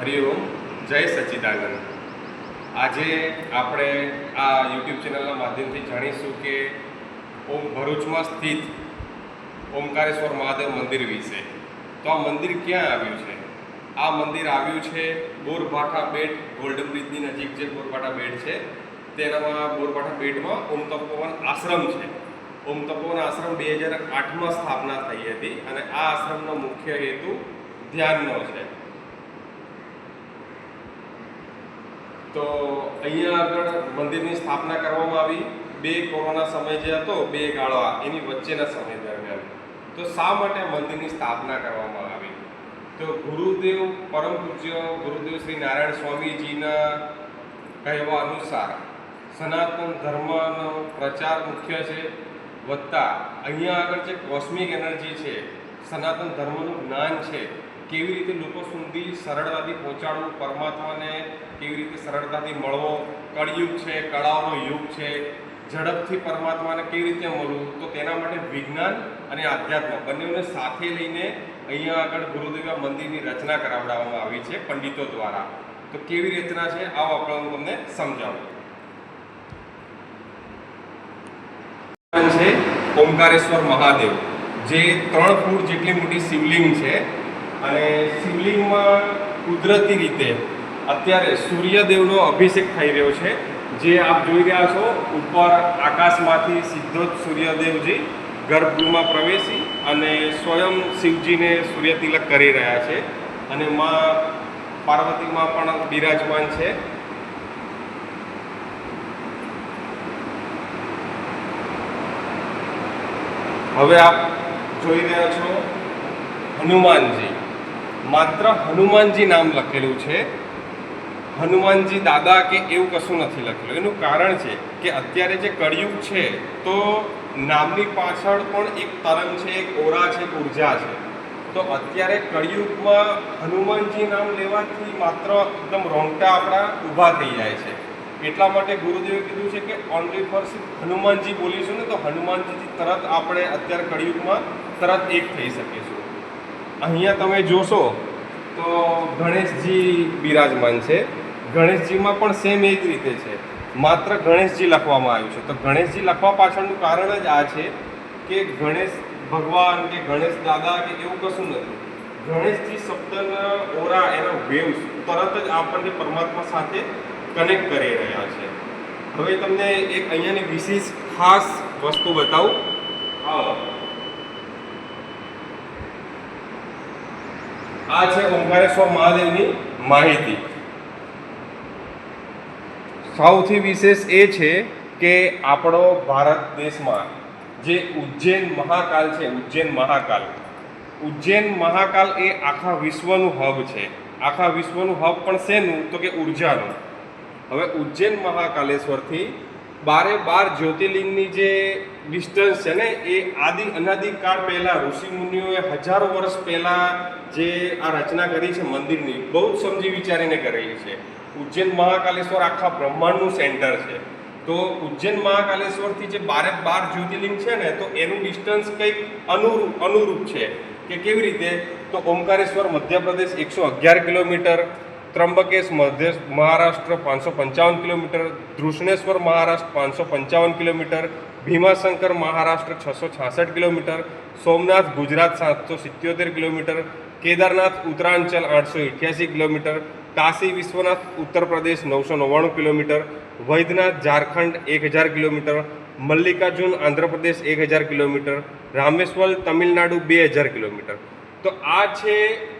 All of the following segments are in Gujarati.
હરિઓમ, જય સચ્ચિદાનંદ। આજે આપણે આ યુટ્યુબ ચેનલના માધ્યમથી જાણીશું કે ભરૂચમાં સ્થિત ઓમકારેશ્વર મહાદેવ મંદિર વિશે। તો આ મંદિર ક્યાં આવ્યું છે? આ મંદિર આવ્યું છે બોરભાઠા બેટ, ગોલ્ડન બ્રિજની નજીક જે બોરભાઠા બેટ છે તેનામાં બોરભાઠા બેટમાં ઓમ તપોવન આશ્રમ છે। ઓમ તપોવન આશ્રમ 2008માં સ્થાપના થઈ હતી અને આ આશ્રમનો મુખ્ય હેતુ ધ્યાનનો છે। તો અહીંયા આગળ મંદિરની સ્થાપના કરવામાં આવી બે કોરોના સમય જે હતો, બે ગાળો એની વચ્ચેના સમય દરમિયાન। તો શા માટે મંદિરની સ્થાપના કરવામાં આવી? તો ગુરુદેવ પરમ પૂજ્ય ગુરુદેવ શ્રી નારાયણ સ્વામીજીના કહેવા અનુસાર સનાતન ધર્મનો પ્રચાર મુખ્ય છે, વત્તા અહીંયા આગળ જે કોસ્મિક એનર્જી છે, સનાતન ધર્મનું જ્ઞાન છે, કેવી રીતે લોકો સુધી સરળતાથી પહોંચાડવું, પરમાત્માને કેવી રીતે સરળતાથી મળવો, કળયુગ છે, કળાઓનો યુગ છે, ઝડપથી પરમાત્માને કેવી રીતે મળવું, તો તેના માટે વિજ્ઞાન અને આધ્યાત્મ બંનેને સાથે લઈને અહીંયા આગળ ગુરુદેવ મંદિરની રચના કરાવડાવવામાં આવી છે પંડિતો દ્વારા। તો કેવી રચના છે આવો આપણે હું તમને સમજાવું। છે ઓમકારેશ્વર મહાદેવ, જે 3 ફૂટ જેટલી મોટી શિવલિંગ છે અને શિવલિંગમાં કુદરતી રીતે અત્યારે સૂર્યદેવનો અભિષેક થઈ રહ્યો છે। જે આપ જોઈ રહ્યા છો, ઉપર આકાશમાંથી સીધો જ સૂર્યદેવજી ગર્ભગૃહમાં પ્રવેશી અને સ્વયં શિવજીને સૂર્યતિલક કરી રહ્યા છે અને માં પાર્વતીમાં પણ બિરાજમાન છે। હવે આપ જોઈ રહ્યા છો હનુમાનજી, માત્ર હનુમાનજી નામ લખેલું છે, હનુમાનજી દાદા કે એવું કશું નથી લખેલું। એનું કારણ છે કે અત્યારે જે કળિયુગ છે તો નામની પાછળ પણ એક તરંગ છે, એક ઓરા છે, એક ઉર્જા છે। તો અત્યારે કળિયુગમાં હનુમાનજી નામ લેવાથી માત્ર એકદમ રોંગટા આપણા ઊભા થઈ જાય છે। એટલા માટે ગુરુદેવે કીધું છે કે ઓનલી ફોર હનુમાનજી બોલીશું ને તો હનુમાનજીથી તરત આપણે અત્યારે કળિયુગમાં તરત એક થઈ શકીશું। અહીંયા તમે જોશો તો ગણેશજી બિરાજમાન છે, ગણેશજીમાં પણ સેમ એ જ રીતે છે, માત્ર ગણેશજી લખવામાં આવ્યું છે। તો ગણેશજી લખવા પાછળનું કારણ જ આ છે કે ગણેશ ભગવાન કે ગણેશ દાદા કે એવું કશું નથી, ગણેશજી શબ્દના ઓરા, એના વેવ્સ તરત જ આપણને પરમાત્મા સાથે કનેક્ટ કરી રહ્યા છે। હવે તમને એક અહીંયાની વિશેષ ખાસ વસ્તુ બતાવું। આ છે ઓમકારેશ્વર મહાદેવની માહિતી। સૌથી વિશેષ એ છે કે આપણો ભારત દેશમાં જે ઉજ્જૈન મહાકાલ છે, ઉજ્જૈન મહાકાલ એ આખા વિશ્વનું હબ છે। આખા વિશ્વનું હબ પણ શેનું? તો કે ઉર્જાનું। હવે ઉજ્જૈન મહાકાલેશ્વરથી 12 જ્યોતિર્લિંગની જે ડિસ્ટન્સ છે ને, એ અનાદિકાળ પહેલાં ઋષિમુનિઓએ હજારો વર્ષ પહેલાં જે આ રચના કરી છે મંદિરની, બહુ જ સમજી વિચારીને કરેલી છે। ઉજ્જૈન મહાકાલેશ્વર આખા બ્રહ્માંડનું સેન્ટર છે। તો ઉજ્જૈન મહાકાલેશ્વરથી જે 12 જ્યોતિર્લિંગ છે ને, તો એનું ડિસ્ટન્સ કંઈક અનુરૂપ છે કે કેવી રીતે? તો Omkareshwar Madhya Pradesh 111 kilometre, Trimbakesh Maharashtra 555 kilometre, Dhrishneshwar Maharashtra 555 kilometre, Bhimashankar Maharashtra 666 kilometre, Somnath Gujarat 777 kilometre, Kedarnath Uttaranchal 888 kilometre, Kashi Vishwanath Uttar Pradesh 999 kilometre, Vaidyanath Jharkhand 1000 kilometre, Mallikarjun Andhra Pradesh 1000 kilometre, Rameshwar Tamil Nadu 2000 kilometre. તો આ છે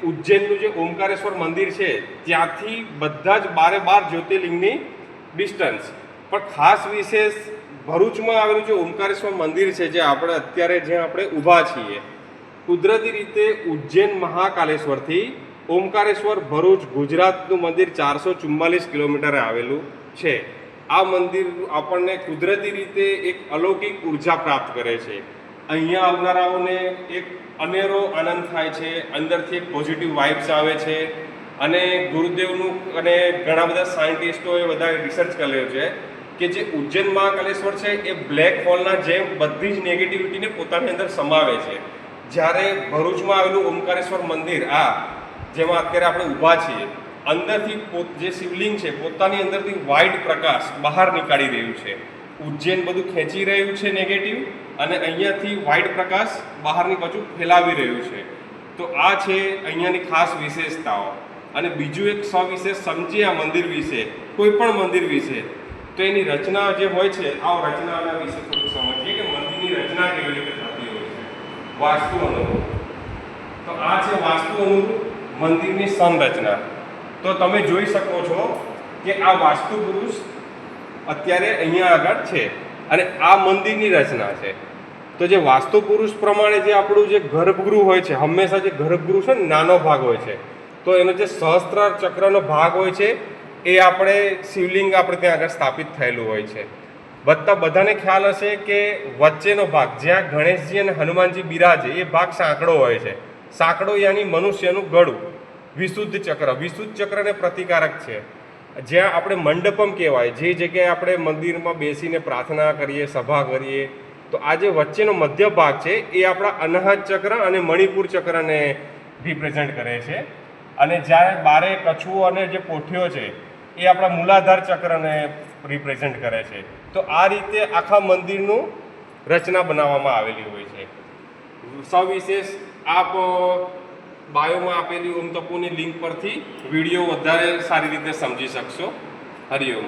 ઉજ્જૈનનું જે ઓમકારેશ્વર મંદિર છે, ત્યાંથી બધા જ 12 જ્યોતિર્લિંગની ડિસ્ટન્સ। પણ ખાસ વિશેષ ભરૂચમાં આવેલું જે ઓમકારેશ્વર મંદિર છે, જે આપણે અત્યારે જ્યાં આપણે ઊભા છીએ, કુદરતી રીતે ઉજ્જૈન મહાકાલેશ્વરથી ઓમકારેશ્વર ભરૂચ ગુજરાતનું મંદિર 444 કિલોમીટરે આવેલું છે। આ મંદિર આપણને કુદરતી રીતે એક અલૌકિક ઉર્જા પ્રાપ્ત કરે છે। અહીંયા આવનારાઓને એક અનેરો આનંદ થાય છે, અંદરથી એક પોઝિટિવ વાઇબ્સ આવે છે અને ગુરુદેવનું અને ઘણા બધા સાયન્ટિસ્ટોએ બધા રિસર્ચ કરેલો છે કે જે ઉજ્જૈન મહાકાલેશ્વર છે એ બ્લેક હોલના જેમ બધી જ નેગેટિવિટીને પોતાની અંદર સમાવે છે। જ્યારે ભરૂચમાં આવેલું ઓમકારેશ્વર મંદિર, જેમાં અત્યારે આપણે ઊભા છીએ, અંદરથી જે શિવલિંગ છે પોતાની અંદરથી વ્હાઇટ પ્રકાશ બહાર નીકાળી રહ્યું છે. ઉજ્જૈન બધું ખેંચી રહ્યું છે નેગેટિવ, અને અહીંયાથી વ્હાઇટ પ્રકાશ બહારની બાજુ ફેલાવી રહ્યું છે. તો આ છે અહીંયાની ખાસ વિશેષતાઓ. અને બીજું એક સવિશેષ સમજીએ આ મંદિર વિશે, કોઈ પણ મંદિર વિશે, તો એની રચના જે હોય છે, આ રચનાના વિશે થોડું સમજીએ કે મંદિરની રચના કેવી રીતે થતી હોય છે. વાસ્તુ અનુરૂપ. તો આ છે વાસ્તુ અનુરૂપ મંદિરની સંરચના. તો તમે જોઈ શકો છો કે આ વાસ્તુ પુરુષ અત્યારે અહીંયા આગળ છે અને આ મંદિરની રચના છે. તો જે વાસ્તુ પુરુષ પ્રમાણે જે આપણું જે ગર્ભગૃહ હોય છે, હંમેશા જે ગર્ભગૃહ છે ને નાનો ભાગ હોય છે, તો એનો જે સહસ્ત્રાર ચક્રનો ભાગ હોય છે એ આપણે શિવલિંગ આપણે ત્યાં આગળ સ્થાપિત થયેલું હોય છે. બધાને ખ્યાલ હશે કે વચ્ચેનો ભાગ જ્યાં ગણેશજી અને હનુમાનજી બિરાજે એ ભાગ સાંકડો હોય છે. સાંકડો યાની મનુષ્યનું ગળું, વિશુદ્ધ ચક્રને પ્રતિકારક છે. જ્યાં આપણે મંડપમ કહેવાય, જે જગ્યાએ આપણે મંદિરમાં બેસીને પ્રાર્થના કરીએ, સભા કરીએ, તો આ જે વચ્ચેનો મધ્ય ભાગ છે એ આપણા અનાહત ચક્ર અને મણિપુર ચક્રને રિપ્રેઝેન્ટ કરે છે. અને જ્યારે બારે કછુઓ અને જે પોઠીઓ છે એ આપણા મૂલાધાર ચક્રને રિપ્રેઝેન્ટ કરે છે. તો આ રીતે આખા મંદિરનું રચના બનાવવામાં આવેલી હોય છે. સવિશેષ આપ બાયોમાં આપેલી ઓમ તપોની લિંક પરથી વિડીયો વધારે સારી રીતે સમજી શકશો. હરિઓમ.